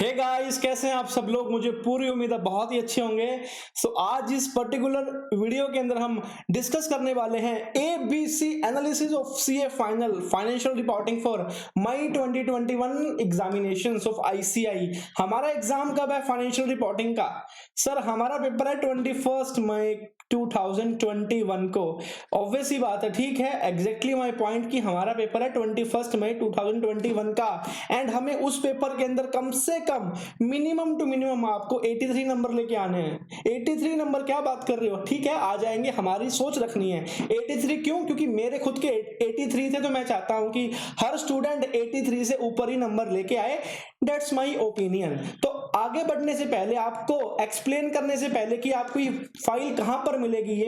Hey guys, कैसे हैं आप सब लोग। मुझे पूरी उम्मीद है बहुत ही अच्छे होंगे। आज इस पर्टिकुलर वीडियो के अंदर हम डिस्कस करने वाले हैं ABC analysis of CA final financial reporting for May 2021 examinations of ICI। हमारा एग्जाम कब है फाइनेंशियल रिपोर्टिंग का? सर हमारा पेपर है 21 मई 2021 को। ऑब्वियस ही बात है, ठीक है, एग्जैक्टली माय पॉइंट कि हमारा पेपर है 21 मई 2021 का। एंड हमें उस पेपर के अंदर कम से कम मिनिमम टू मिनिमम आपको 83 नंबर लेके आने हैं। 83 नंबर क्या बात कर रहे हो, ठीक है आ जाएंगे, हमारी सोच रखनी है 83। क्यों? क्योंकि मेरे खुद के 83 थे, तो मैं चाहता हूं कि हर स्टूडेंट 83 से ऊपर ही नंबर लेके आए। That's my opinion. तो आगे बढ़ने से पहले, आपको एक्सप्लेन करने से पहले कि आपको ये फाइल कहां पर मिलेगी,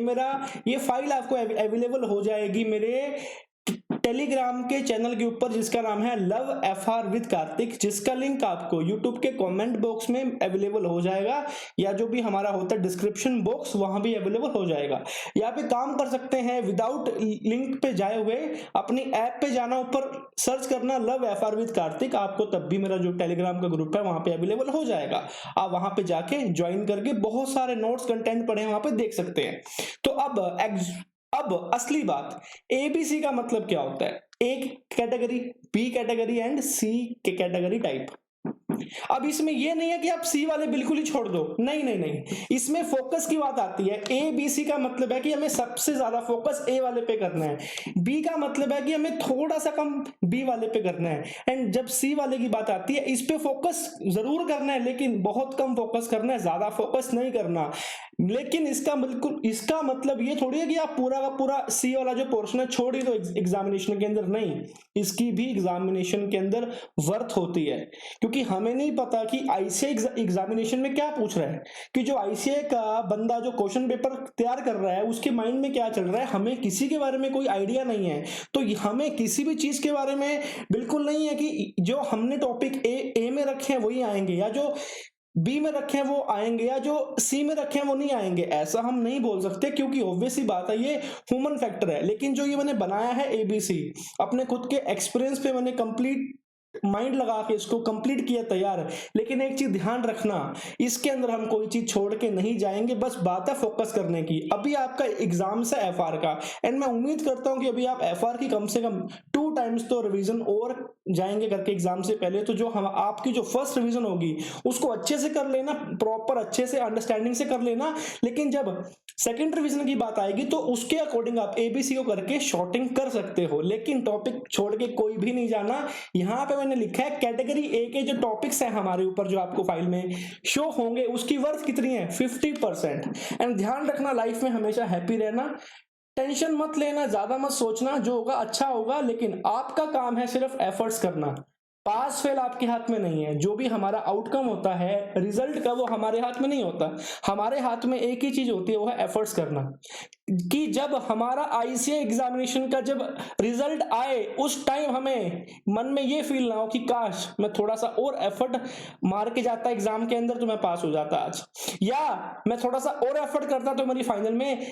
ये फाइल आपको अवेलेबल हो जाएगी मेरे टेलीग्राम के चैनल के ऊपर, जिसका नाम है लव FR विद कार्तिक, जिसका लिंक आपको यूट्यूब के कमेंट बॉक्स में अवेलेबल हो जाएगा, या जो भी हमारा होता है डिस्क्रिप्शन बॉक्स वहां भी अवेलेबल हो जाएगा। यहाँ पे काम कर सकते हैं विदाउट लिंक पे जाए हुए, अपनी ऐप पे जाना, ऊपर सर्च करना लव FR विद कार्तिक, आपको तब भी मेरा जो टेलीग्राम का ग्रुप है वहां पे अवेलेबल हो जाएगा। आप वहां पे जाके ज्वाइन करके बहुत सारे नोट्स कंटेंट पढ़े वहां पे देख सकते हैं। तो अब असली बात, ABC का मतलब क्या होता है? A category, B category and C के कैटेगरी टाइप। अब इसमें ये नहीं है कि आप C वाले बिल्कुल ही छोड़ दो, नहीं नहीं नहीं, इसमें फोकस की बात आती है। ABC का मतलब है कि हमें सबसे ज्यादा फोकस A वाले पे करना है, B का मतलब है कि हमें थोड़ा सा कम B वाले पे करना है, एंड जब C वाले की बात आती है, इस पे फोकस जरूर करना है, लेकिन बहुत कम फोकस करना है, ज्यादा फोकस नहीं करना। लेकिन इसका मतलब ये थोड़ी है कि आप पूरा का पूरा C वाला जो पोर्शन है छोड़ ही दो एग्जामिनेशन के अंदर, नहीं, इसकी भी एग्जामिनेशन के अंदर वर्थ होती है। क्योंकि हमें नहीं पता कि ICI एग्जामिनेशन में क्या पूछ रहा है, कि जो ICI का बंदा जो क्वेश्चन पेपर तैयार कर रहा है उसके माइंड में क्या चल रहा है, हमें किसी के बारे में कोई आइडिया नहीं है। तो हमें किसी भी चीज के बारे में बिल्कुल नहीं है कि जो हमने टॉपिक ए में रखे हैं वही आएंगे, या जो B में रखे हैं वो आएंगे, या जो C में रखे हैं वो नहीं आएंगे। ऐसा हम नहीं बोल सकते, क्योंकि ऑब्वियस ही बात है ये ह्यूमन फैक्टर है। लेकिन जो ये मैंने बनाया है ABC, अपने खुद के एक्सपीरियंस पे मैंने कंप्लीट माइंड लगा के इसको कंप्लीट किया तैयार है। लेकिन एक चीज ध्यान रखना, इसके अंदर हम कोई चीज छोड़ के नहीं जाएंगे, बस बात है फोकस करने की। अभी आपका एग्जाम से FR का, एंड मैं उम्मीद करता हूं कि अभी आप FR की कम से कम 2 टाइम्स तो रिवीजन और जाएंगे करके एग्जाम से पहले। तो जो हम आपकी जो फर्स्ट रिवीजन होगी उसको अच्छे से कर लेना, प्रॉपर अच्छे से अंडरस्टैंडिंग से कर लेना। लेकिन जब सेकंड रिवीजन की बात आएगी तो उसके अकॉर्डिंग आप ABC को करके शॉर्टिंग कर सकते हो, लेकिन टॉपिक छोड़ के कोई भी नहीं जाना। यहां पे मैंने लिखा है कैटेगरी A के जो टॉपिक्स हैं हमारे ऊपर, जो आपको फाइल में शो होंगे, उसकी वर्थ कितनी है? 50%। एंड ध्यान रखना, लाइफ में हमेशा हैप्पी रहना, टेंशन मत लेना, ज्यादा मत सोचना, जो होगा अच्छा होगा। लेकिन आपका काम है सिर्फ एफर्ट्स करना, पास फेल आपके हाथ में नहीं है। जो भी हमारा आउटकम होता है रिजल्ट का, वो हमारे हाथ में नहीं होता। हमारे हाथ में एक ही चीज होती है, वो है एफर्ट्स करना। कि जब हमारा ICI एग्जामिनेशन का जब रिजल्ट आए, उस टाइम हमें मन में ये फील ना हो कि काश मैं थोड़ा सा और एफर्ट मार के जाता एग्जाम के अंदर तो मैं पास हो जाता आज, या मैं थोड़ा सा और एफर्ट करता तो मेरी फाइनल में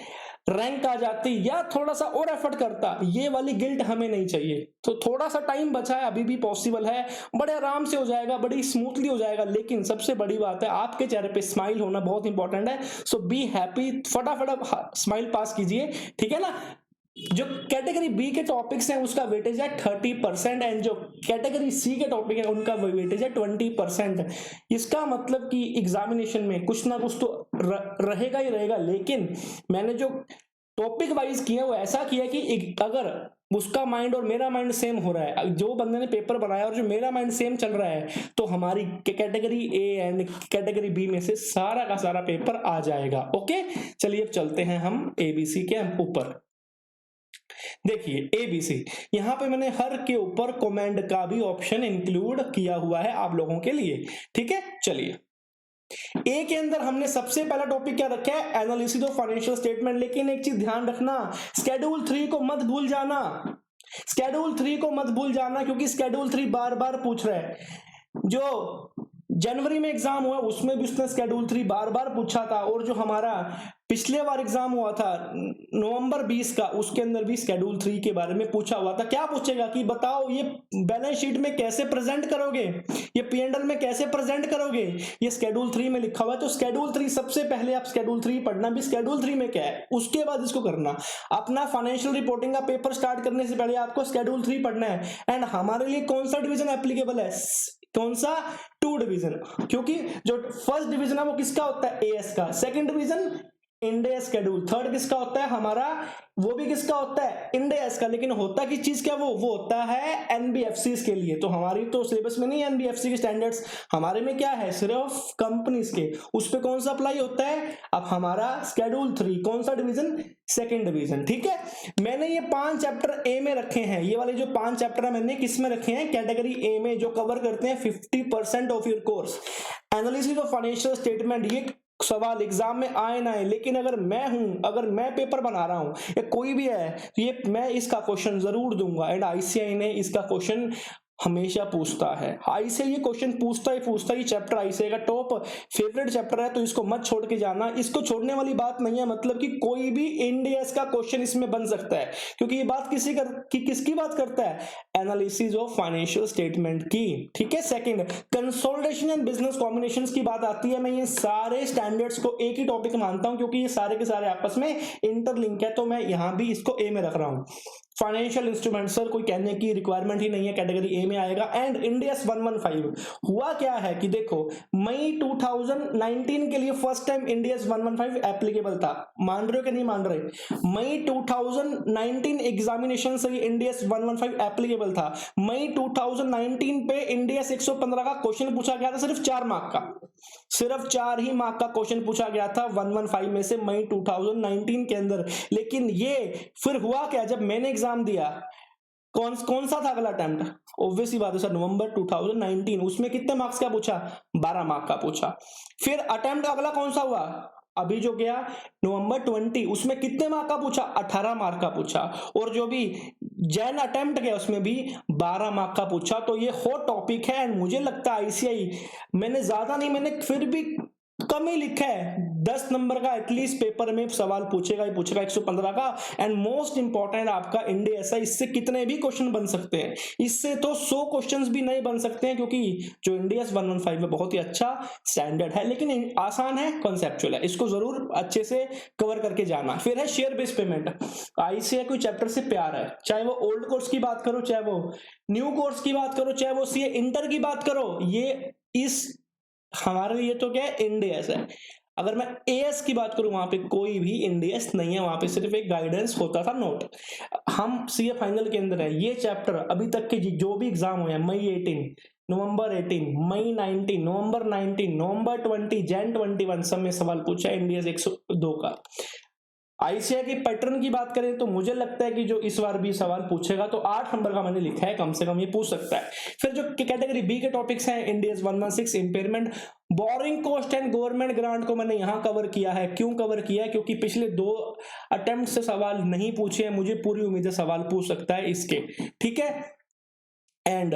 रैंक आ जाती, या थोड़ा सा और एफर्ट करता। ये वाली गिल्ट हमें नहीं चाहिए। तो थोड़ा सा टाइम बचा है, अभी भी पॉसिबल है, बड़े आराम से हो जाएगा, बड़ी स्मूथली हो जाएगा। लेकिन सबसे बड़ी बात है, आपके चेहरे पे स्माइल होना बहुत इंपॉर्टेंट है। सो बी हैप्पी, फटाफट स्माइल पास कीजिए, ठीक है ना। जो कैटेगरी B के टॉपिक्स हैं उसका वेटेज है 30%, एंड जो कैटेगरी C के टॉपिक है उनका वेटेज है 20%। इसका मतलब कि एग्जामिनेशन में कुछ ना कुछ तो रहेगा ही रहेगा। लेकिन मैंने जो टॉपिक वाइज किया वो ऐसा किया कि अगर उसका माइंड और मेरा माइंड सेम हो रहा है, जो बंदे ने पेपर बनाया और जो मेरा माइंड सेम चल रहा है, तो हमारी category A and category B में से सारा का सारा पेपर आ जाएगा। ओके, चलिए अब चलते हैं हम ABC के ऊपर। देखिए ABC, यहां पे मैंने हर के ऊपर कमेंट का भी ऑप्शन इंक्लूड किया हुआ है आप लोगों के लिए, ठीक है। चलिए, A के अंदर हमने सबसे पहला टॉपिक क्या रखा है? Analysis of financial statement. लेकिन एक चीज ध्यान रखना, शेड्यूल 3 को मत भूल जाना, शेड्यूल 3 को मत भूल जाना, क्योंकि शेड्यूल 3 बार बार पूछ रहा है। जो जनवरी में एग्जाम हुआ उसमें भी उसने शेड्यूल 3 बार बार पूछा था, और जो हमारा पिछले बार एग्जाम हुआ था नवंबर 20 का, उसके अंदर भी शेड्यूल 3 के बारे में पूछा हुआ था। क्या पूछेगा कि बताओ ये बैलेंस शीट में कैसे प्रेजेंट करोगे, ये P&L में कैसे प्रेजेंट करोगे, ये शेड्यूल 3 में लिखा हुआ है। तो शेड्यूल 3 सबसे पहले आप शेड्यूल 3 पढ़ना, भी शेड्यूल 3 में क्या है, उसके बाद इसको करना। अपना फाइनेंशियल रिपोर्टिंग का पेपर स्टार्ट करने से पहले आपको शेड्यूल 3 पढ़ना है। एंड हमारे लिए कौन सा डिवीजन एप्लीकेबल है, कौन सा, 2 डिवीजन, क्योंकि जो फर्स्ट डिवीजन है वो किसका होता है, एएस का, second division India schedule, third किसका होता है हमारा, वो भी किसका होता है, इंडिया का। लेकिन होता की चीज क्या, वो होता है एनबीएफसी के लिए। तो हमारी तो सिलेबस में नहीं है एनबीएफसी के स्टैंडर्ड्स, हमारे में क्या है, सिर्फ कंपनीज के, उस पे कौन सा अप्लाई होता है। अब हमारा शेड्यूल 3 कौन सा डिवीजन, सेकंड डिवीजन, ठीक है। मैंने ये 5 चैप्टर ए में रखे हैं, ये वाले जो 5 चैप्टर है मैंने किस में रखे हैं, कैटेगरी ए में, जो कवर करते हैं 50% of your course. Analysis of financial statement, ये सवाल एग्जाम में आए ना आए, लेकिन अगर मैं पेपर बना रहा हूं या कोई भी है, तो ये मैं इसका क्वेश्चन जरूर दूंगा। एंड आईसीआई ने इसका क्वेश्चन हमेशा पूछता है, आईसीआई ये क्वेश्चन पूछता ही। ये चैप्टर आईसीआई का टॉप फेवरेट चैप्टर है, तो इसको मत छोड़ के जाना। इसको छोड़ने वाली बात नहीं है, मतलब कि कोई भी इंडियस का क्वेश्चन इसमें बन सकता है, क्योंकि ये बात किसकी बात करता है, एनालिसिस ऑफ फाइनेंशियल स्टेटमेंट की, ठीक है। Second, consolidation and business combinations की बात आती है। मैं ये सारे स्टैंडर्ड्स को एक ही टॉपिक मानता हूं, क्योंकि ये सारे के सारे आपस में इंटरलिंक है, तो मैं यहां भी इसको ए में रख रहा हूं। फाइनेंशियल इंस्ट्रूमेंट, सर कोई कहने की रिक्वायरमेंट ही नहीं है, कैटेगरी ए में आएगा। एंड इंडियस 115 हुआ क्या है कि देखो, मई 2019 के लिए फर्स्ट टाइम इंडियस 115 एप्लीकेबल था। मान रहे हो कि नहीं मान रहे, मई 2019 एग्जामिनेशन से इंडियस 115 एप्लीकेबल था। मई 2019 पे इंडियस 115 का क्वेश्चन पूछा गया था, सिर्फ 4 मार्क का, सिर्फ 4 ही मार्क का क्वेश्चन पूछा गया था 115 में से, मई 2019 के अंदर। लेकिन ये फिर हुआ क्या, जब मैंने एग्जाम दिया, कौन सा था अगला अटेम्प्ट, ऑब्वियसली बात है सर, नवंबर 2019, उसमें कितने मार्क्स का पूछा, 12 मार्क का पूछा। फिर अटेम्प्ट अगला कौन सा हुआ, अभी जो गया नवंबर 20, उसमें कितने मार्क का पूछा, 18 मार्क का पूछा। और जो भी जैन अटेम्प्ट गया उसमें भी 12 मार्क का पूछा। तो ये हॉट टॉपिक है, एंड मुझे लगता है आईसीआई, मैंने ज्यादा नहीं, मैंने फिर भी कम ही लिखा है, 10 नंबर का एटलीस्ट पेपर में सवाल पूछेगा ही पूछेगा 115 का। एंड मोस्ट इंपॉर्टेंट आपका इंडिया ऐसा, इससे कितने भी क्वेश्चन बन सकते हैं, इससे तो 100 क्वेश्चंस भी नहीं बन सकते हैं, क्योंकि जो इंडिया 115 में बहुत ही अच्छा स्टैंडर्ड है, लेकिन आसान है, कॉन्सेप्चुअल है, इसको जरूर अच्छे से कवर करके जाना। फिर है शेयर बेस्ड पेमेंट। आईसीआई कोई चैप्टर से प्यार है, चाहे वो ओल्ड कोर्स की बात करो, चाहे वो न्यू कोर्स की बात करो, चाहे वो सीए इंटर की बात करो, ये इस हमारे लिए तो क्या है, इंडियस है। अगर मैं एएस की बात करूं, वहां पे कोई भी इंडियस नहीं है, वहां पे सिर्फ एक गाइडेंस होता था, नोट। हम सीए फाइनल के अंदर है, ये चैप्टर अभी तक के जो भी एग्जाम हुए हैं, मई 18, नवंबर 18, मई 19, नवंबर 19, नवंबर 20, जैन 21, सब में सवाल पूछा है इंडियस 102 का। आईसीआई की पैटर्न की बात करें तो मुझे लगता है कि जो इस बार भी सवाल पूछेगा तो 8 नंबर का मैंने लिखा है, कम से कम ये पूछ सकता है। फिर जो कैटेगरी बी के टॉपिक्स हैं, Indians 116 impairment, borrowing cost and government grant को मैंने यहां कवर किया है। क्यों कवर किया है, क्योंकि पिछले 2 अटेम्प्ट से सवाल नहीं पूछे हैं, मुझे पूरी उम्मीद है सवाल पूछ सकता है इसके, ठीक है। एंड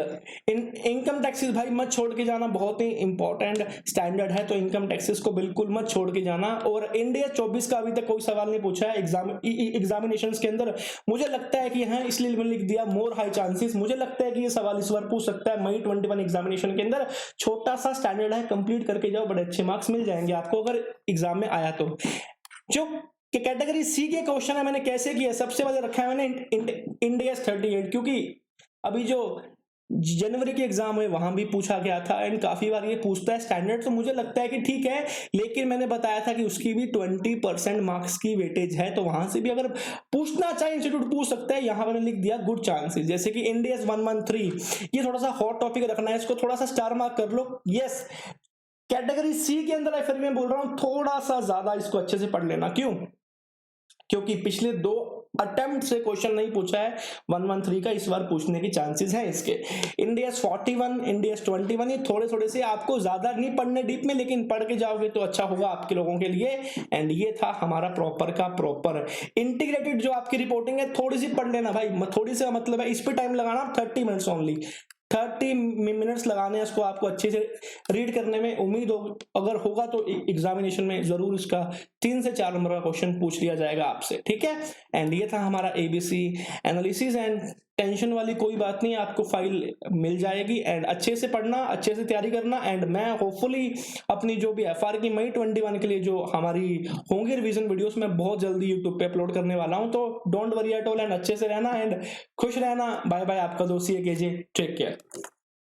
इनकम टैक्सेस भाई मत छोड़ के जाना, बहुत ही इंपॉर्टेंट स्टैंडर्ड है, तो इनकम टैक्सेस को बिल्कुल मत छोड़ के जाना। और इंडिया 24 का अभी तक कोई सवाल नहीं पूछा है एग्जामिनेशंस के अंदर, मुझे लगता है कि हाँ, इसलिए मैंने लिख दिया मोर हाई चांसेस। मुझे लगता है कि ये सवाल इस बार पूछ सकता है मई 21 एग्जामिनेशन के अंदर। छोटा सा स्टैंडर्ड है, कंप्लीट करके जाओ, बड़े अच्छे मार्क्स मिल जाएंगे आपको अगर एग्जाम में आया तो। जो कैटेगरी सी के क्वेश्चन है मैंने कैसे किया, सबसे पहले रखा है मैंने इंडिया 38, क्योंकि अभी जो जनवरी के एग्जाम हुए वहां भी पूछा गया था, एंड काफी बार ये पूछता है स्टैंडर्ड, तो मुझे लगता है कि ठीक है। लेकिन मैंने बताया था कि उसकी भी 20% मार्क्स की वेटेज है, तो वहां से भी अगर पूछना चाहे इंस्टीट्यूट पूछ सकता है। यहां मैंने लिख दिया गुड चांसेस, जैसे कि इंडिया 113, ये थोड़ा सा हॉट टॉपिक रखना है, इसको थोड़ा सा स्टार मार्क कर लो। यस, कैटेगरी सी के अंदर फिर मैं बोल रहा हूं थोड़ा सा ज्यादा इसको अच्छे से पढ़ लेना। क्यों, क्योंकि पिछले 2 अटेम्प्ट से क्वेश्चन नहीं पूछा है 113 का, इस बार पूछने की चांसेस है इसके। इंडियस 41, इंडियस 21, ये थोड़े थोड़े से आपको ज्यादा नहीं पढ़ने डीप में, लेकिन पढ़ के जाओगे तो अच्छा होगा आपके लोगों के लिए। एंड ये था हमारा प्रॉपर का प्रॉपर इंटीग्रेटेड जो आपकी रिपोर्टिंग है, थोड़ी सी पढ़ लेना भाई, थोड़ी सी मतलब है, इस पे टाइम लगाना 30 मिनट्स ओनली। 30 मिनट्स लगाने हैं इसको आपको अच्छे से रीड करने में। उम्मीद हो अगर होगा तो एग्जामिनेशन में जरूर इसका 3 से 4 नंबर का क्वेश्चन पूछ लिया जाएगा आपसे, ठीक है। एंड ये था हमारा एबीसी एनालिसिस। एंड टेंशन वाली कोई बात नहीं, आपको फाइल मिल जाएगी। एंड अच्छे से पढ़ना, अच्छे से तैयारी करना। एंड मैं होपफुली अपनी जो भी एफआर की मई 21 के लिए जो हमारी होंगी रिवीजन वीडियोस मैं बहुत जल्दी यूट्यूब पे अपलोड करने वाला हूं। तो don't worry at all, and अच्छे से रहना एंड खुश रहना। बाय बाय, आपका दोस्त CA KJ, टेक केयर।